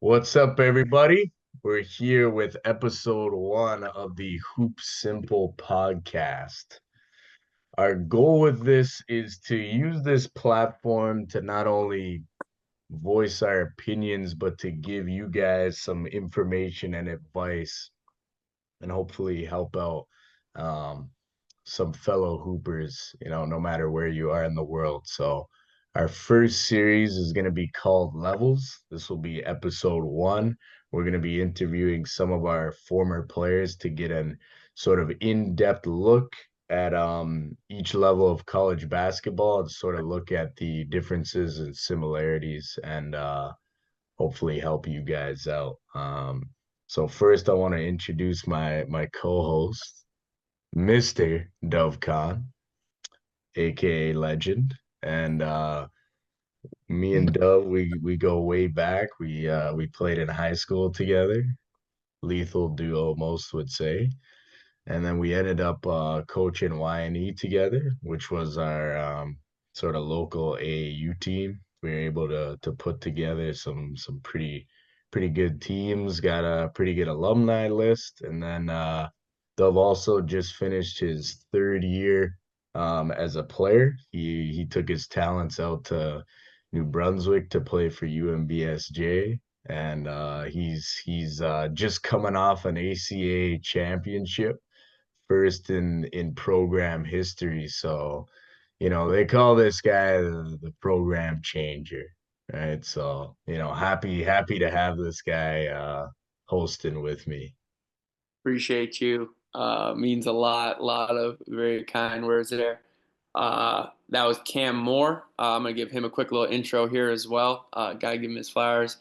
What's up, everybody? We're here with Ep.1 of the HoopSimple podcast. Our goal with this is to use this platform to not only voice our opinions, but to give you guys some information and advice and hopefully help out um, some fellow hoopers, no matter where you are in the world. So, our first series is going to be called Levels. This will be Ep.1. We're going to be interviewing some of our former players to get an sort of in-depth look at each level of college basketball and sort of look at the differences and similarities and hopefully help you guys out. So first, I want to introduce my co-host, Mr. Dove Khan, aka Legend, and me and Dove, we go way back. We played in high school together, lethal duo, most would say, and then we ended up coaching Y&E together, which was our sort of local AAU team. We were able to put together some pretty good teams, got a pretty good alumni list, and then Dove also just finished his third year as a player. He took his talents out to New Brunswick to play for UMBSJ, and he's just coming off an ACA championship, first in program history. So, they call this guy the program changer, right? So, happy to have this guy hosting with me. Appreciate you. Means a lot. A lot of very kind words there. That was Cam Moore. I'm gonna give him a quick little intro here as well. Gotta give him his flowers.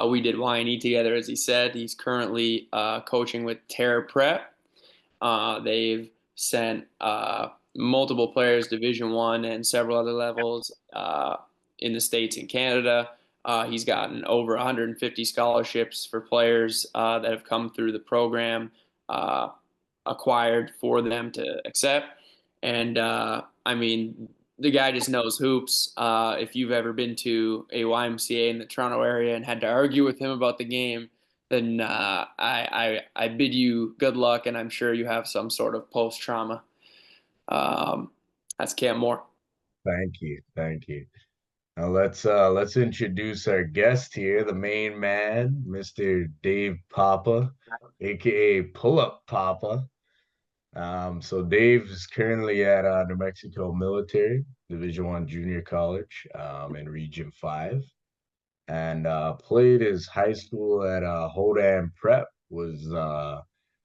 We did Y&E together, as he said. He's currently coaching with Terra Prep. They've sent multiple players Division 1 and several other levels in the States and Canada. He's gotten over 150 scholarships for players that have come through the program, uh, acquired for them to accept. And I mean, the guy just knows hoops. If you've ever been to a YMCA in the Toronto area and had to argue with him about the game, then I bid you good luck, and I'm sure you have some sort of post trauma. Um, that's Cam Moore. Thank you, thank you. Now let's introduce our guest here, the main man, Mr. Dave Papa, aka Pull Up Papa. So Dave is currently at New Mexico Military Division 1 Junior College in Region 5, and played his high school at Hodan Prep, was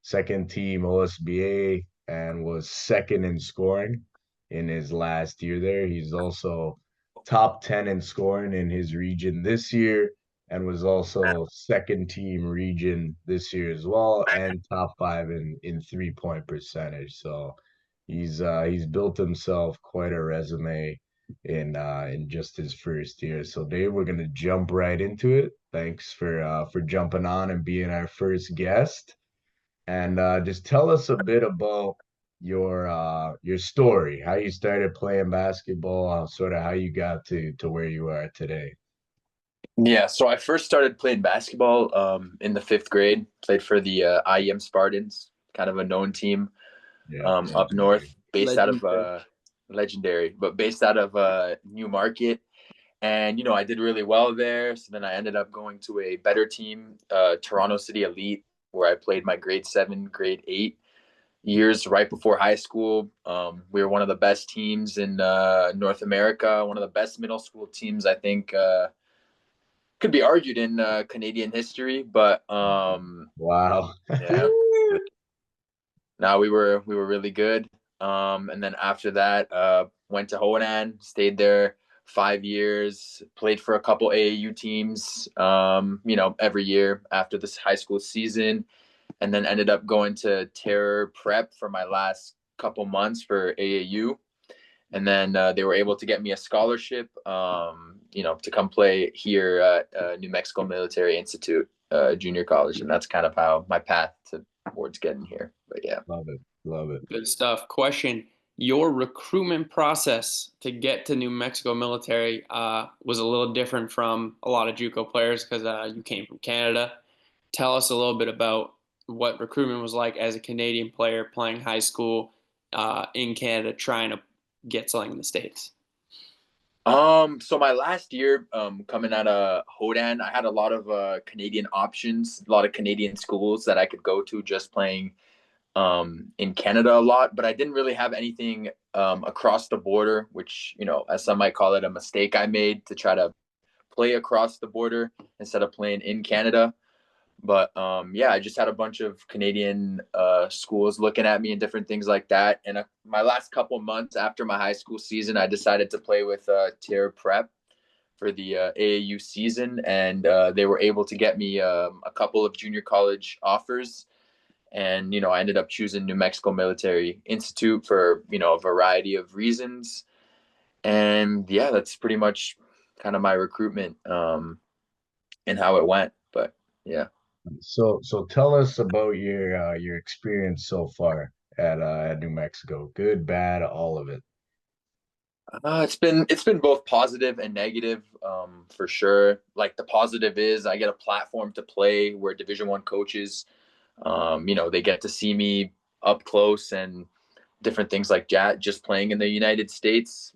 second team OSBA, and was second in scoring in his last year there. He's also top 10 in scoring in his region this year, and was also second team region this year as well, and top five in 3-point percentage. So he's built himself quite a resume in just his first year. So Dave, we're gonna jump right into it. Thanks for jumping on and being our first guest. And just tell us a bit about your story, how you started playing basketball, sort of how you got to where you are today. Yeah, so I first started playing basketball in the fifth grade. Played for the IEM Spartans, kind of a known team Yeah, up north, based out of Legendary. legendary, but based out of Newmarket. And I did really well there. So then I ended up going to a better team, Toronto City Elite, where I played my grade 7, grade 8 years right before high school. We were one of the best teams in North America, one of the best middle school teams, I think. Could be argued in Canadian history, but Wow. yeah, now we were really good. And then after that, went to Honan, stayed there 5 years, played for a couple AAU teams, every year after this high school season, and then ended up going to Terror Prep for my last couple months for AAU. And then they were able to get me a scholarship, to come play here at New Mexico Military Institute Junior College, and that's kind of how my path towards getting here. But yeah, Love it. Love it. Good stuff. Question. your recruitment process to get to New Mexico military was a little different from a lot of JUCO players because you came from Canada. Tell us a little bit about what recruitment was like as a Canadian player playing high school in Canada, trying to get something in the States. So my last year, coming out of Hodan, I had a lot of Canadian options, a lot of Canadian schools that I could go to just playing in Canada a lot, but I didn't really have anything across the border, which, as some might call it, a mistake I made to try to play across the border instead of playing in Canada. But yeah, I just had a bunch of Canadian schools looking at me and different things like that. And my last couple months after my high school season, I decided to play with Tier Prep for the AAU season, and they were able to get me a couple of junior college offers. And I ended up choosing New Mexico Military Institute for a variety of reasons. And yeah, that's pretty much kind of my recruitment and how it went. But yeah. So tell us about your experience so far at New Mexico. Good, bad, all of it. It's been both positive and negative, for sure. Like the positive is I get a platform to play where Division 1 coaches, they get to see me up close and different things like that. Just playing in the United States,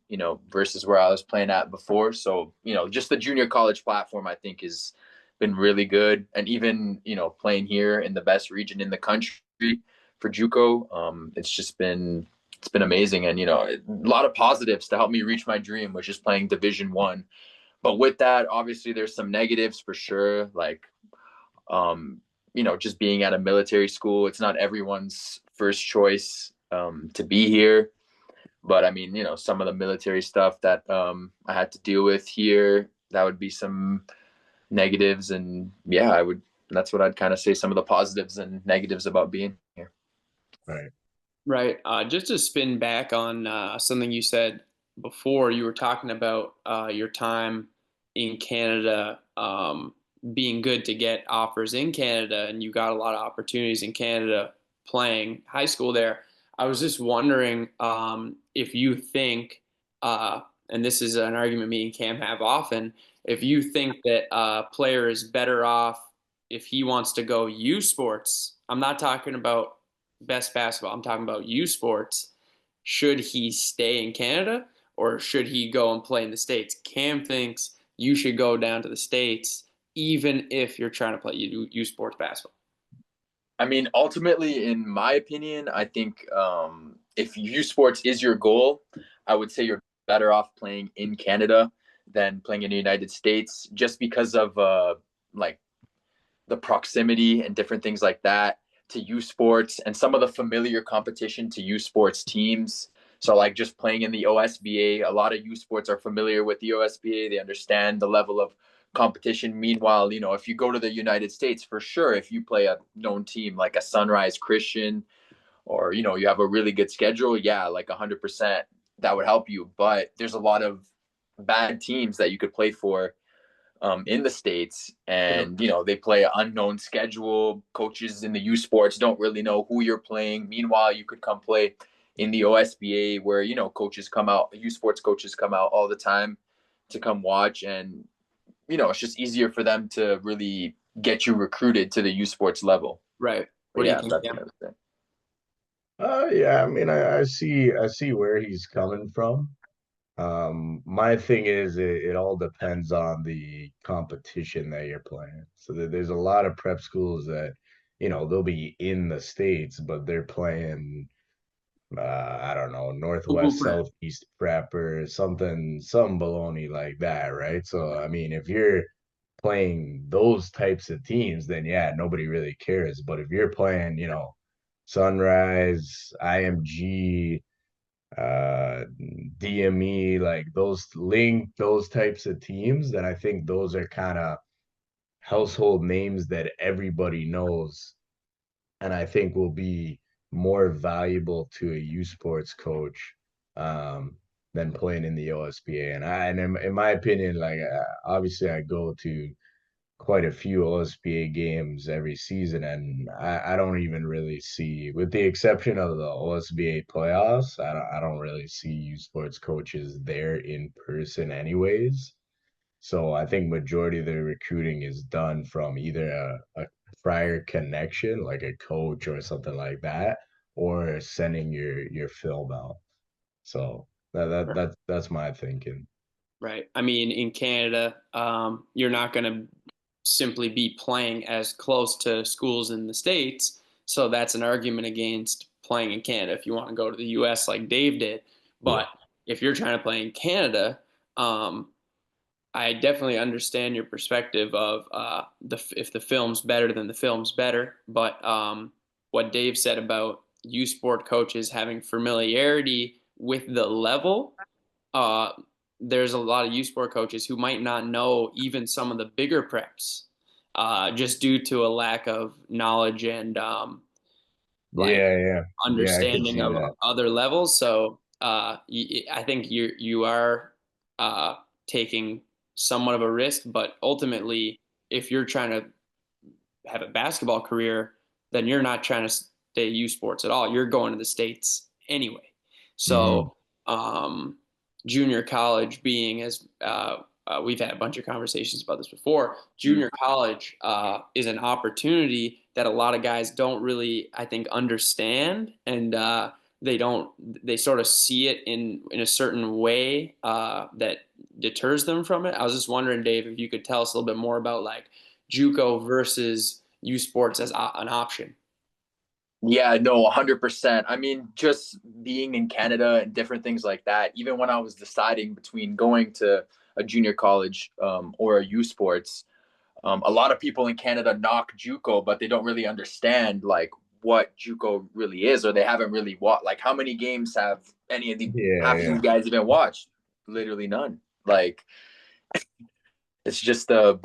versus where I was playing at before. So just the junior college platform I think has been really good, and even playing here in the best region in the country for JUCO, it's been amazing, and a lot of positives to help me reach my dream, which is playing Division 1. But with that, obviously, there's some negatives for sure, like just being at a military school. It's not everyone's first choice to be here, but I mean, some of the military stuff that I had to deal with here, that would be some negatives, and yeah, I would. That's what I'd kind of say. Some of the positives and negatives about being here. Right. Right. Just to spin back on something you said before, you were talking about your time in Canada being good to get offers in Canada, and you got a lot of opportunities in Canada playing high school there. I was just wondering if you think, and this is an argument me and Cam have often, if you think that a player is better off if he wants to go U Sports. I'm not talking about best basketball. I'm talking about U Sports. Should he stay in Canada or should he go and play in the States? Cam thinks you should go down to the States, even if you're trying to play U Sports basketball. I mean, ultimately, in my opinion, I think if U Sports is your goal, I would say you're better off playing in Canada than playing in the United States, just because of like the proximity and different things like that to U Sports and some of the familiar competition to U Sports teams. So like just playing in the OSBA, a lot of U Sports are familiar with the OSBA. They understand the level of competition. Meanwhile, if you go to the United States, for sure, if you play a known team like a Sunrise Christian, or you have a really good schedule, yeah, like 100%, that would help you. But there's a lot of bad teams that you could play for in the States, and they play an unknown schedule. Coaches in the U Sports don't really know who you're playing. Meanwhile, you could come play in the OSBA where coaches come out, U Sports coaches come out all the time to come watch, and it's just easier for them to really get you recruited to the U Sports level. Right. But What do you yeah, think, that's Cam? what I would say. Yeah, I mean, I see where he's coming from. My thing is it all depends on the competition that you're playing. So there's a lot of prep schools that, they'll be in the States, but they're playing I don't know, The Northwest, blueprint. Southeast prep or something, some baloney like that, right? So I mean, if you're playing those types of teams, then yeah, nobody really cares. But if you're playing, Sunrise, IMG, DME, like those types of teams, then I think those are kind of household names that everybody knows, and I think will be more valuable to a U Sports coach than playing in the OSBA. And in my opinion, like obviously I go to quite a few OSBA games every season, and I don't even really see, with the exception of the OSBA playoffs, I don't really see U Sports coaches there in person anyways. So I think majority of the recruiting is done from either a prior connection, like a coach or something like that, or sending your film out. So that's my thinking. Right. I mean, in Canada, you're not going to simply be playing as close to schools in the States. So that's an argument against playing in Canada if you want to go to the US like Dave did. Yeah. But if you're trying to play in Canada, um, I definitely understand your perspective of if the film's better, then the film's better. But what Dave said about U Sport coaches having familiarity with the level, uh, there's a lot of U Sport coaches who might not know even some of the bigger preps, just due to a lack of knowledge and like Yeah, I could understanding see of that. other levels. So I think you are uh, taking somewhat of a risk, but ultimately, if you're trying to have a basketball career, then you're not trying to stay U Sports at all. You're going to the States anyway. Hmm. So junior college being as we've had a bunch of conversations about this before. Junior college is an opportunity that a lot of guys don't really, I think, understand, and they don't. They sort of see it in a certain way that deters them from it. I was just wondering, Dave, if you could tell us a little bit more about like JUCO versus U Sports as an option. Yeah, no, 100%. I mean, just being in Canada and different things like that, even when I was deciding between going to a junior college or a U Sports, a lot of people in Canada knock JUCO, but they don't really understand like what JUCO really is, or they haven't really watched. Like, how many games have any of the Yeah, half of yeah. you guys even watched? Literally none. Like, it's just a,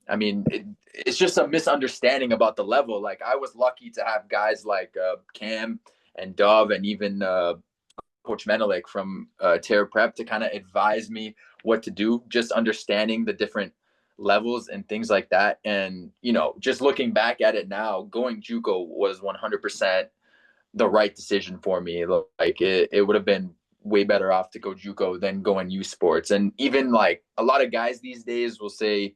I mean, it's just a misunderstanding about the level. Like, I was lucky to have guys like Cam and Dove and even Coach Menelik from Terra Prep to kind of advise me what to do, just understanding the different levels and things like that. And, you know, just looking back at it now, going JUCO was 100% the right decision for me. Like, it would have been way better off to go JUCO than going U Sports. And even like a lot of guys these days will say,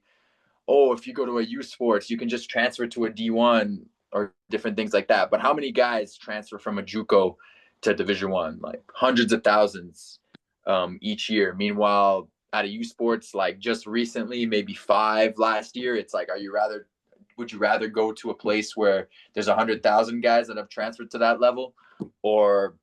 oh, if you go to a U Sports, you can just transfer to a D1 or different things like that. But how many guys transfer from a JUCO to Division 1? Like hundreds of thousands each year. Meanwhile, at a U Sports, like just recently, maybe 5 last year, it's like, would you rather go to a place where there's 100,000 guys that have transferred to that level, or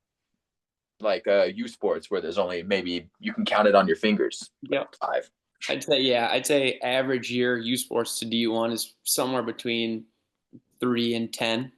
like U Sports where there's only, maybe you can count it on your fingers, like Yep. 5? I'd say average year U Sports to D1 is somewhere between 3 and 10,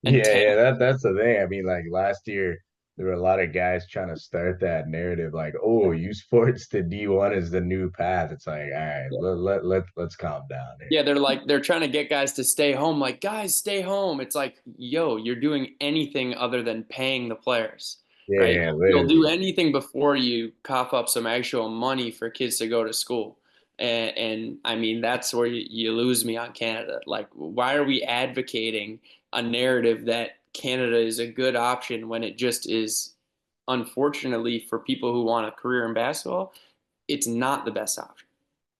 and Yeah, 10. yeah, that's the thing. I mean, like last year, there were a lot of guys trying to start that narrative, like, "Oh, U Sports to D1 is the new path." It's like, all right, let's calm down here. Yeah, they're trying to get guys to stay home. Like, guys, stay home. It's like, yo, you're doing anything other than paying the players, Yeah, right? yeah, You'll do literally. anything before you cough up some actual money for kids to go to school. And I mean, that's where you lose me on Canada. Like, why are we advocating a narrative that Canada is a good option when it just is, unfortunately, for people who want a career in basketball, it's not the best option.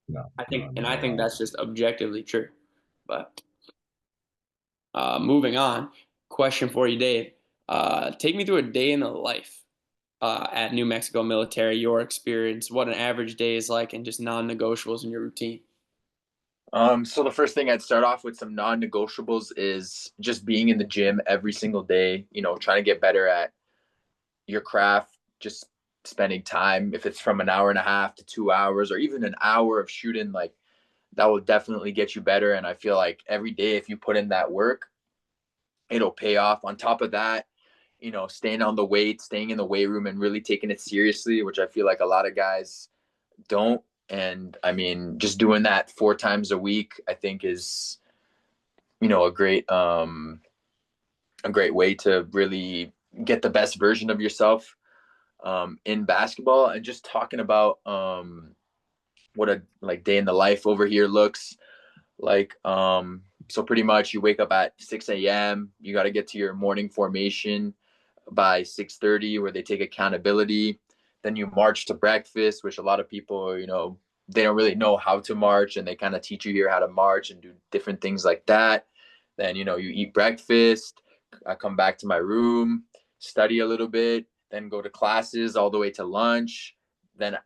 No, I no, think, and not I at think all. that's just objectively true. But moving on, question for you, Dave. Take me through a day in the life at New Mexico Military, your experience, what an average day is like, and just non-negotiables in your routine. So the first thing I'd start off with, some non-negotiables, is just being in the gym every single day, you know, trying to get better at your craft, just spending time, if it's from an hour and a half to 2 hours or even an hour of shooting, like that will definitely get you better. And I feel like every day, if you put in that work, it'll pay off. On top of that, you know, staying on the weight, staying in the weight room and really taking it seriously, which I feel like a lot of guys don't. And I mean, just doing that 4 times a week, I think is, you know, a great way to really get the best version of yourself in basketball. And just talking about what a like day in the life over here looks Like, so pretty much you wake up at 6 a.m. You got to get to your morning formation by 6:30, where they take accountability. Then you march to breakfast, which a lot of people, they don't really know how to march, and they kind of teach you here how to march and do different things like that. Then, you eat breakfast. I come back to my room, study a little bit, then go to classes all the way to lunch. Then,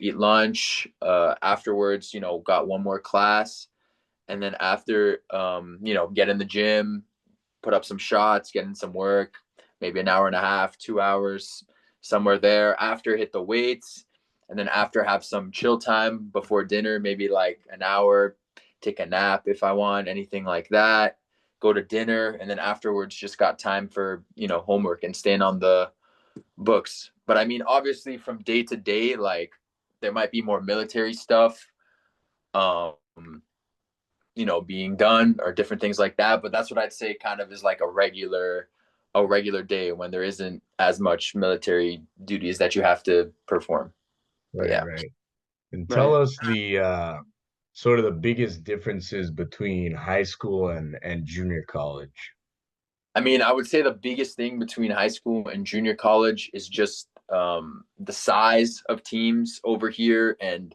eat lunch. Afterwards, got one more class. And then after, get in the gym, put up some shots, get in some work, maybe an hour and a half, 2 hours, somewhere there. After, hit the weights. And then after, have some chill time before dinner, maybe like an hour, take a nap if I want, anything like that. Go to dinner. And then afterwards, just got time for, homework and staying on the books. But I mean, obviously, from day to day, like there might be more military stuff. Um, being done or different things like that. But that's what I'd say kind of is like a regular day when there isn't as much military duties that you have to perform. But Right, yeah. right. And tell Right. us the sort of the biggest differences between high school and junior college. I mean, I would say the biggest thing between high school and junior college is just the size of teams over here and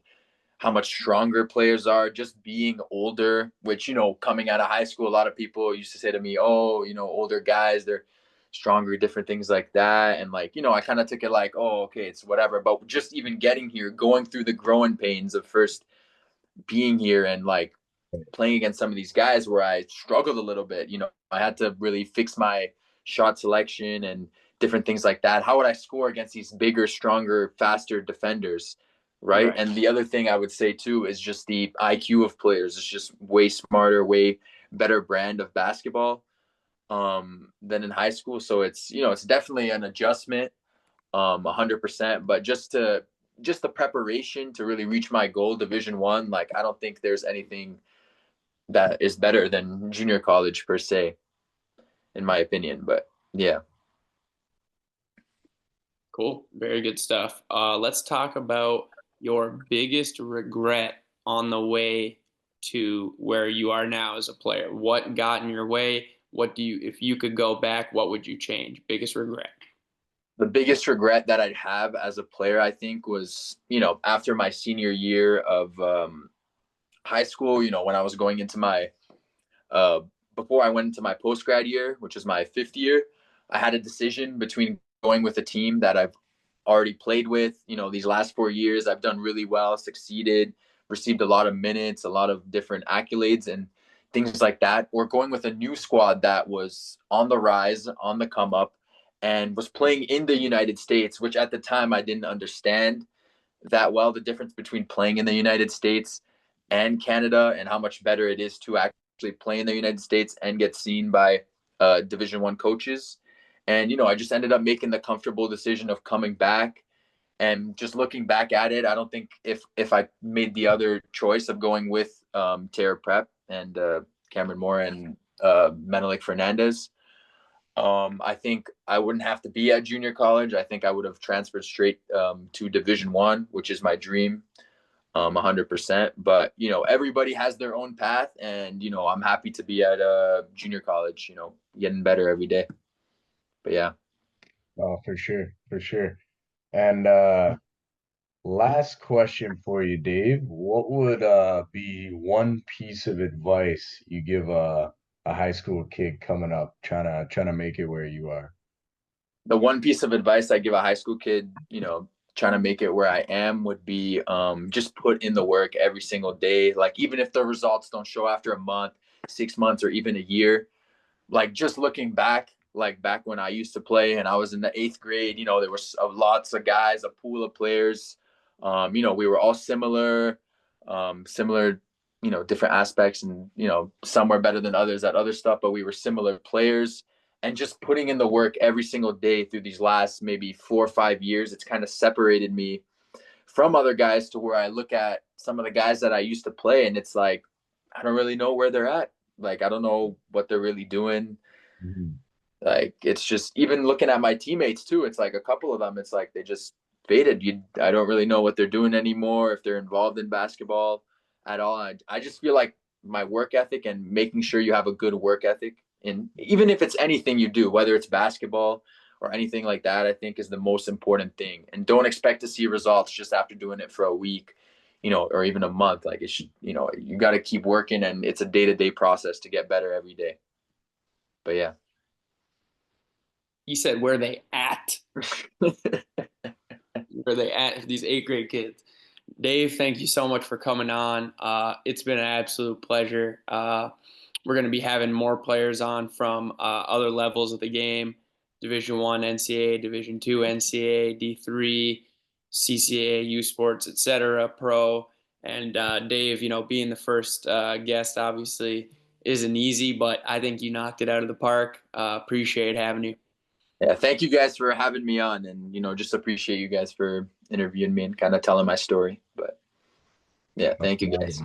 how much stronger players are, just being older, which, coming out of high school, a lot of people used to say to me, oh, older guys, they're stronger, different things like that. And like, I kind of took it like, oh, okay, it's whatever. But just even getting here, going through the growing pains of first being here and like playing against some of these guys where I struggled a little bit, I had to really fix my shot selection and different things like that. How would I score against these bigger, stronger, faster defenders? Right. Right. And the other thing I would say too is just the IQ of players. It's just way smarter, way better brand of basketball than in high school. So it's definitely an adjustment, 100%. But just the preparation to really reach my goal, Division 1, like I don't think there's anything that is better than junior college per se, in my opinion. But yeah. Cool. Very good stuff. Let's talk about your biggest regret on the way to where you are now as a player. What got in your way? If you could go back, what would you change? Biggest regret. The biggest regret that I'd have as a player, I think, was, after my senior year of high school, when I was going into my, uh, before I went into my post grad year, which is my 5th year, I had a decision between going with a team that I've already played with. These last 4 years, I've done really well, succeeded, received a lot of minutes, a lot of different accolades and things like that, or going with a new squad that was on the rise, on the come up, and was playing in the United States, which at the time I didn't understand that well, the difference between playing in the United States and Canada and how much better it is to actually play in the United States and get seen by Division 1 coaches. And, I just ended up making the comfortable decision of coming back. And just looking back at it, I don't think if I made the other choice of going with Terra Prep and Cameron Moore and Menelik Fernandez, I think I wouldn't have to be at junior college. I think I would have transferred straight to Division 1, which is my dream, 100%. But everybody has their own path, and I'm happy to be at junior college. Getting better every day. But yeah. Oh, for sure, for sure. And last question for you, Dave. What would be one piece of advice you give a high school kid coming up, trying to make it where you are? The one piece of advice I give a high school kid, trying to make it where I am, would be just put in the work every single day. Like, even if the results don't show after a month, 6 months, or even a year, like just looking back, like back when I used to play and I was in the 8th grade, there was lots of guys, a pool of players. We were all similar, different aspects, and some were better than others at other stuff, but we were similar players. And just putting in the work every single day through these last maybe 4 or 5 years, it's kind of separated me from other guys, to where I look at some of the guys that I used to play, and it's like I don't really know where they're at. Like, I don't know what they're really doing. Mhm. Like, it's just, even looking at my teammates too, it's like a couple of them, it's like they just faded. I don't really know what they're doing anymore, if they're involved in basketball at all. I just feel like my work ethic and making sure you have a good work ethic. And even if it's anything you do, whether it's basketball or anything like that, I think is the most important thing. And don't expect to see results just after doing it for a week, or even a month. Like it should, you got to keep working, and it's a day-to-day process to get better every day. But yeah. You said where they at? Where they at? These 8th grade kids. Dave, thank you so much for coming on. It's been an absolute pleasure. We're going to be having more players on from other levels of the game: Division I NCAA, Division II NCAA, D3, CCAA, U Sports, etc., Pro. And Dave, being the first guest obviously isn't easy, but I think you knocked it out of the park. Appreciate having you. Yeah, thank you guys for having me on, and just appreciate you guys for interviewing me and kind of telling my story. But yeah, thank you guys.